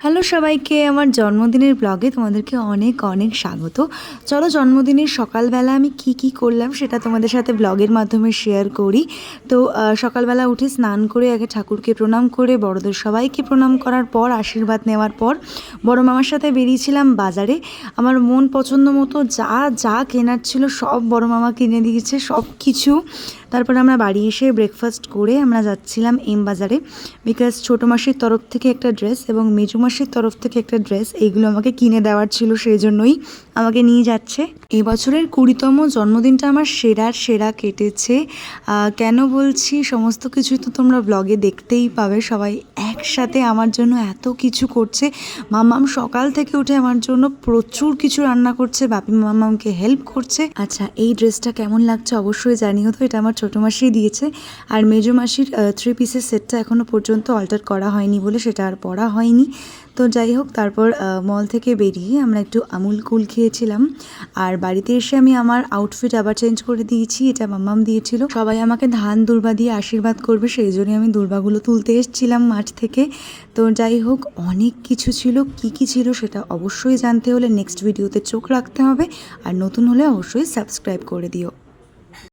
Hello সবাইকে, আমার জন্মদিনের ব্লগে তোমাদেরকে অনেক অনেক স্বাগত। চলো জন্মদিনের সকালবেলা আমি কি করলাম সেটা তোমাদের সাথে ব্লগের মাধ্যমে শেয়ার করি। তো সকালবেলা উঠে স্নান করে আগে ঠাকুরকে প্রণাম করে বড়দের সবাইকে প্রণাম করার পর আশীর্বাদ নেওয়ার পর বড় মামার সাথে বেরিয়েছিলাম বাজারে। আমার মন পছন্দ মতো যা যা কেনার ছিল সব বড় মামা কিনে দিয়েছে, সব কিছু। তারপর আমরা বাড়ি এসে ব্রেকফাস্ট করে আমরা যাচ্ছিলাম এম বাজারে, বিকজ ছোটো মাসির তরফ থেকে একটা ড্রেস এবং মেজু মাসির তরফ থেকে একটা ড্রেস, এইগুলো আমাকে কিনে দেওয়ার ছিল, সেই জন্যই আমাকে নিয়ে যাচ্ছে। এবছরের 20তম জন্মদিনটা আমার সেরা কেটেছে। কেন বলছি, সমস্ত কিছু তো তোমরা ব্লগে দেখতেই পাবে। সবাই একসাথে আমার জন্য এত কিছু করছে। মাম্মাম সকাল থেকে উঠে আমার জন্য প্রচুর কিছু রান্না করছে, বাপি মাম্মামকে হেল্প করছে। আচ্ছা, এই ড্রেসটা কেমন লাগছে অবশ্যই জানিও তো। এটা আমার ছোটো মাসি দিয়েছে, আর মেজো মাসির 3 পিসের সেটটা এখনও পর্যন্ত অল্টার করা হয়নি বলে সেটা আর পরা হয়নি। তো যাই হোক, তারপর মল থেকে বেরিয়ে আমরা একটু আমুল কুল খেয়েছিলাম, আর বাড়িতে এসে আমি আমার আউটফিট আবার চেঞ্জ করে দিয়েছি। এটা মাম্মাম দিয়েছিল। সবাই আমাকে ধান দুর্বা দিয়ে আশীর্বাদ করবে, সেই জন্যই আমি দুর্বাগুলো তুলতে এসেছিলাম মাঠ থেকে। তো যাই হোক, অনেক কিছু ছিল। কি ছিল সেটা অবশ্যই জানতে হলে নেক্সট ভিডিওতে চোখ রাখতে হবে, আর নতুন হলে অবশ্যই সাবস্ক্রাইব করে দিও।